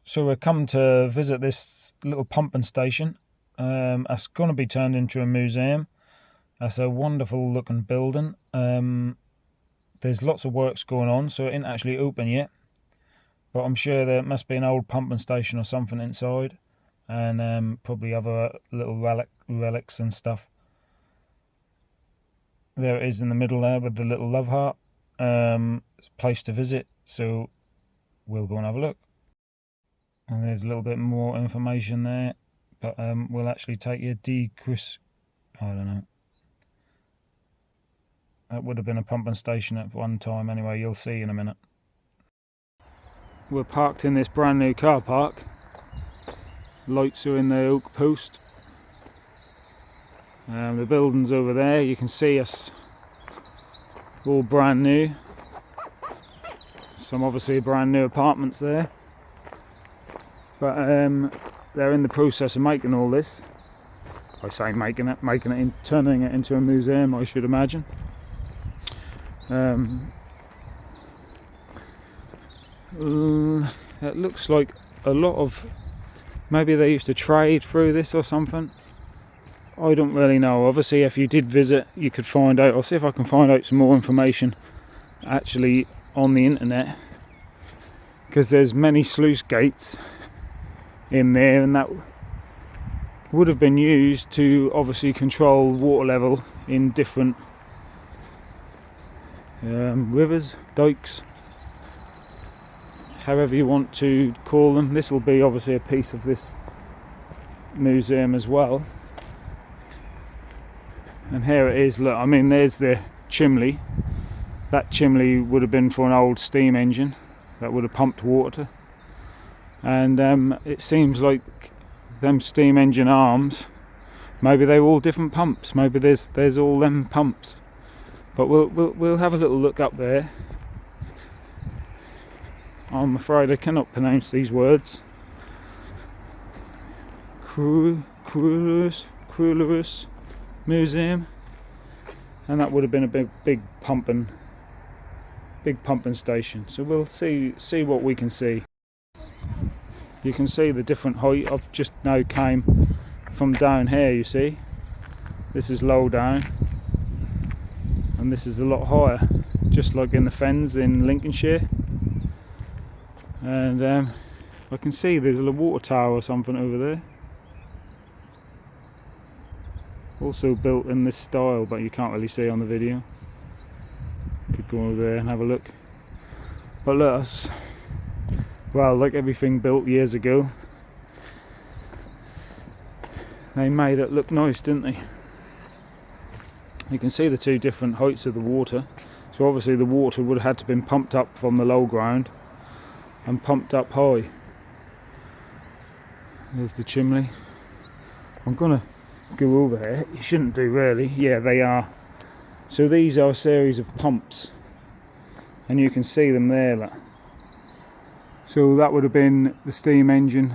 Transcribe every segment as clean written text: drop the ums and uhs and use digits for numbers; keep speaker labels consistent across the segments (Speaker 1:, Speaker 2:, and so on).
Speaker 1: So we're come to visit this little pumping station. It's going to be turned into a museum. That's a wonderful looking building. There's lots of works going on, so it ain't actually open yet. But I'm sure there must be an old pumping station or something inside, and probably other little relics and stuff. There it is in the middle there with the little love heart. It's a place to visit, so we'll go and have a look. And there's a little bit more information there, but we'll actually take you I don't know. That would have been a pumping station at one time anyway, you'll see in a minute. We're parked in this brand new car park. Lights are in the oak post. The building's over there, you can see us all brand new. Some obviously brand new apartments there. But they're in the process of making all this. I say making it, turning it into a museum, I should imagine. It looks like a lot of, maybe they used to trade through this or something. I don't really know. Obviously, if you did visit, you could find out. I'll see if I can find out some more information actually on the internet, because there's many sluice gates in there, and that would have been used to obviously control water level in different rivers, dikes, however you want to call them. This will be obviously a piece of this museum as well. And here it is, look, I mean there's the chimney. That chimney would have been for an old steam engine that would have pumped water. And it seems like them steam engine arms, maybe they're all different pumps. Maybe there's all them pumps. But we'll have a little look up there. I'm afraid I cannot pronounce these words. Cruelus Museum, and that would have been a big pumping station. So we'll see what we can see. You can see the different height. I've just now came from down here, you see. This is low down, and this is a lot higher, just like in the Fens in Lincolnshire. And I can see there's a water tower or something over there. Also built in this style, but you can't really see on the video. Could go over there and have a look. But look, well, like everything built years ago, they made it look nice, didn't they? You can see the two different heights of the water. So obviously the water would have had to been pumped up from the low ground and pumped up high. There's the chimney. I'm gonna go over here. You shouldn't do really. Yeah, they are. So these are a series of pumps, and you can see them there. Look. So that would have been the steam engine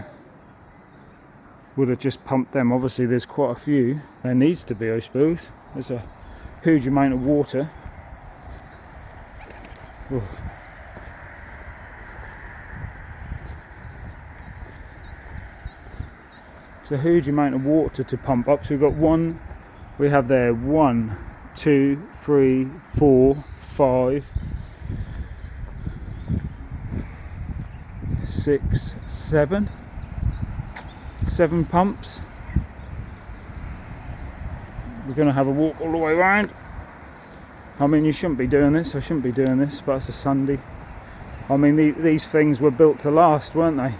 Speaker 1: would have just pumped them. Obviously there's quite a few. There needs to be, I suppose. There's a huge amount of water. Oh. It's a huge amount of water to pump up. So we've got one, we have there 1, 2, 3, 4, 5, 6, 7 pumps. We're going to have a walk all the way around. I mean, you shouldn't be doing this, I shouldn't be doing this, but it's a Sunday. I mean, these things were built to last, weren't they?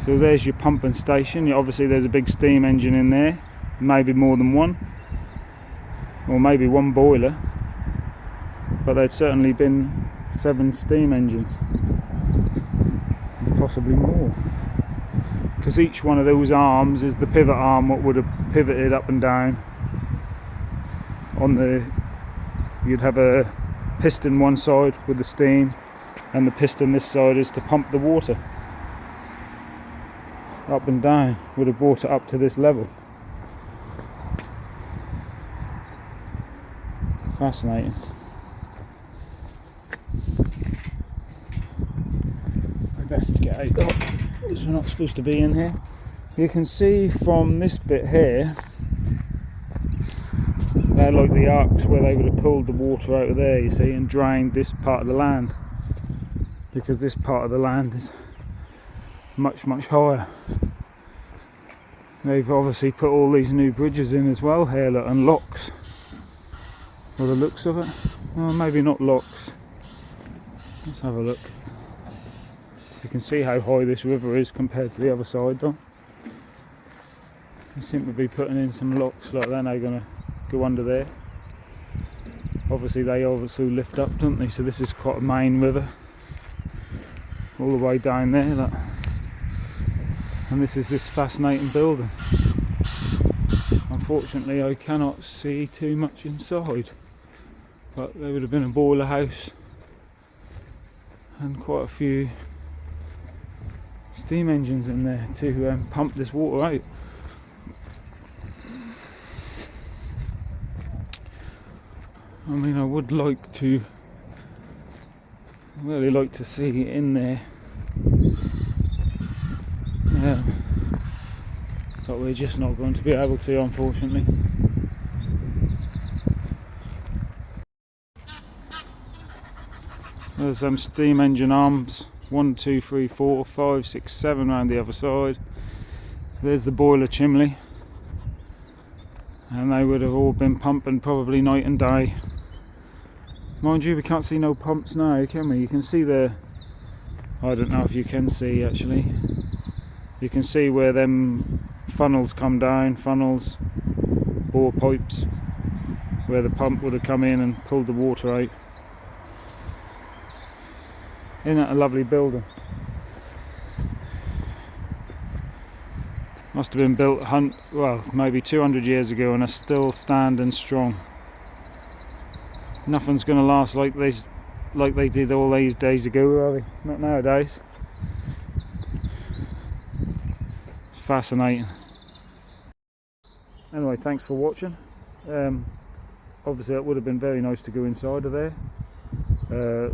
Speaker 1: So there's your pumping station. Obviously there's a big steam engine in there, maybe more than one, or maybe one boiler, but there'd certainly been 7 steam engines, possibly more, because each one of those arms is the pivot arm what would have pivoted up and down on the, you'd have a piston one side with the steam, and the piston this side is to pump the water up and down, would have brought it up to this level. Fascinating. best to get out because we're not supposed to be in here. You can see from this bit here, they're like the arcs where they would have pulled the water out of there, you see, and drained this part of the land, because this part of the land is much higher. They've obviously put all these new bridges in as well here, look, and locks, by the looks of it. Well, maybe not locks. Let's have a look. You can see how high this river is compared to the other side though. They seem to be putting in some locks, like they're now going to go under there. Obviously they lift up, don't they? So this is quite a main river, all the way down there, look. And this is this fascinating building. Unfortunately I cannot see too much inside, but there would have been a boiler house and quite a few steam engines in there to pump this water out. I mean, I would like to, really like to see it in there. Yeah, but we're just not going to be able to, unfortunately. There's some steam engine arms, 1, 2, 3, 4, 5, 6, 7 around the other side. There's the boiler chimney, and they would have all been pumping probably night and day. Mind you, we can't see no pumps now, can we? You can see the, I don't know if you can see actually, you can see where them funnels come down, funnels, bore pipes, where the pump would have come in and pulled the water out. Isn't that a lovely building? Must have been built, well, maybe 200 years ago, and are still standing strong. Nothing's going to last like they did all these days ago, are they? Not nowadays. Fascinating. Anyway, thanks for watching. Obviously it would have been very nice to go inside of there.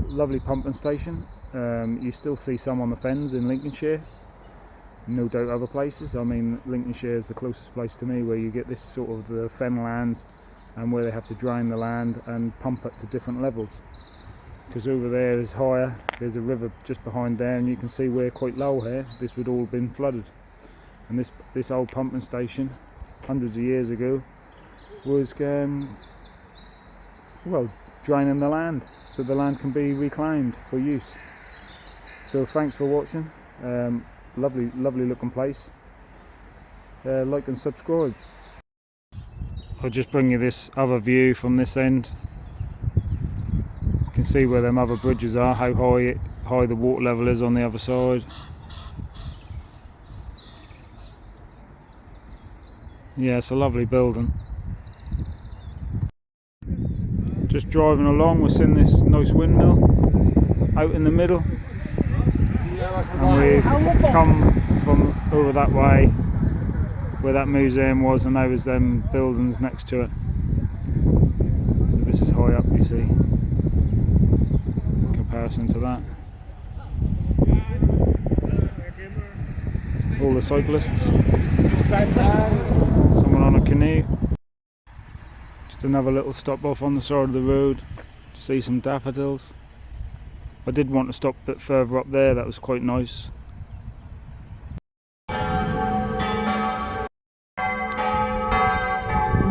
Speaker 1: Lovely pumping station. You still see some on the fens in Lincolnshire, no doubt other places. I mean, Lincolnshire is the closest place to me where you get this sort of the fen lands, and where they have to drain the land and pump it to different levels, because over there is higher. There's a river just behind there, and you can see we're quite low here. This would all have been flooded, and this old pumping station hundreds of years ago was well, draining the land so the land can be reclaimed for use. So thanks for watching. Lovely looking place. Like and subscribe. I'll just bring you this other view from this end. You can see where them other bridges are, how high the water level is on the other side. Yeah, it's a lovely building. Just driving along, we're seeing this nice windmill out in the middle, and we've come from over that way where that museum was, and there was them buildings next to it. So this is high up, you see, in comparison to that. All the cyclists, someone on a canoe. Just another little stop off on the side of the road to see some daffodils. I did want to stop a bit further up there, that was quite nice.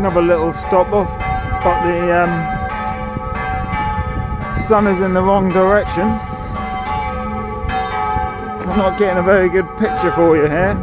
Speaker 1: Another little stop off, but the sun is in the wrong direction. I'm not getting a very good picture for you here.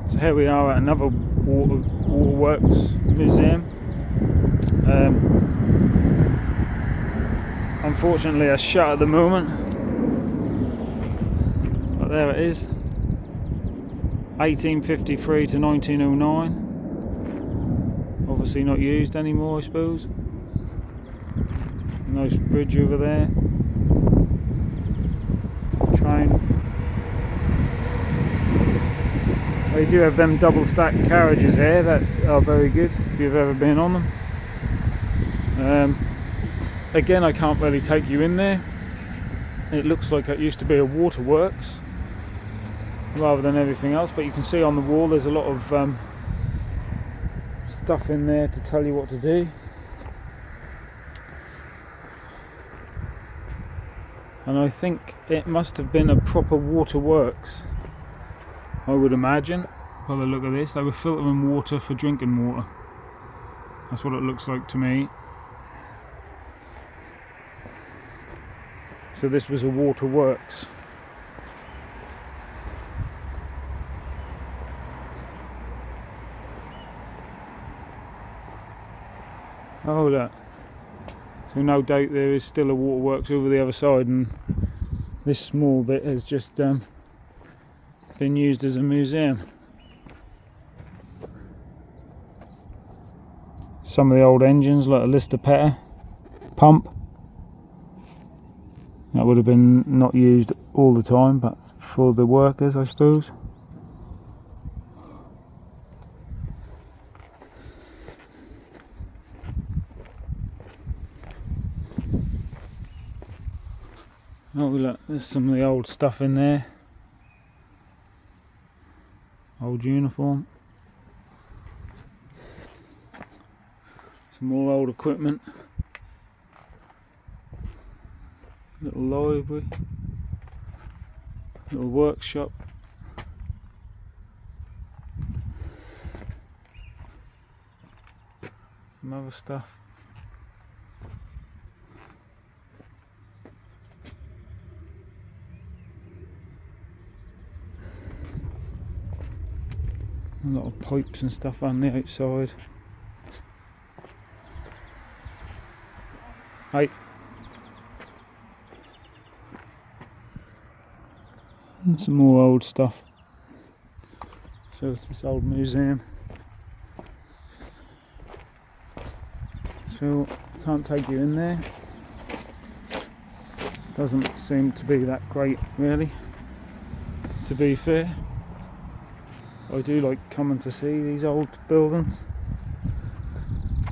Speaker 1: So here we are at another waterworks museum. unfortunately are shut at the moment. But there it is. 1853 to 1909. Obviously not used anymore, I suppose. Nice bridge over there. Train. They do have them double stacked carriages here that are very good if you've ever been on them. Again, I can't really take you in there. It looks like it used to be a waterworks rather than everything else, but you can see on the wall there's a lot of stuff in there to tell you what to do. And I think it must have been a proper waterworks, I would imagine. By the look of this, they were filtering water for drinking water. That's what it looks like to me. So this was a waterworks. Oh look. So no doubt there is still a waterworks over the other side, and this small bit has just been used as a museum. Some of the old engines, like a Lister Petter pump, that would have been not used all the time, but for the workers, I suppose. Oh look, there's some of the old stuff in there. Old uniform. Some more old equipment. Little library. Little workshop. Some other stuff. A lot of pipes and stuff on the outside. Hey. And some more old stuff. So it's this old museum. So can't take you in there. Doesn't seem to be that great, really, to be fair. I do like coming to see these old buildings.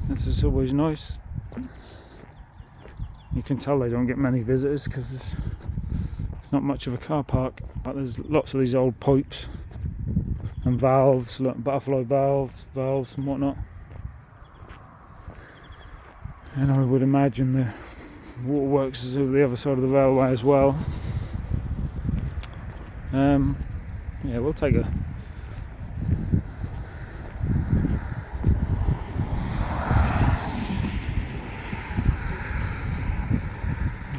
Speaker 1: This is always nice. You can tell they don't get many visitors because it's not much of a car park, but there's lots of these old pipes and valves, like butterfly valves and whatnot. And I would imagine the waterworks is over the other side of the railway as well. Yeah, we'll take a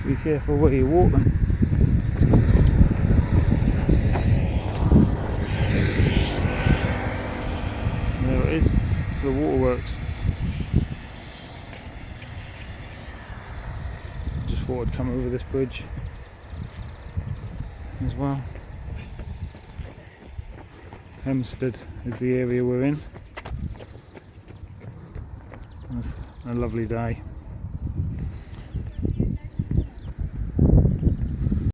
Speaker 1: be careful where you're walking. There it is, the waterworks. Just thought I'd come over this bridge as well. Hempstead is the area we're in. It's a lovely day.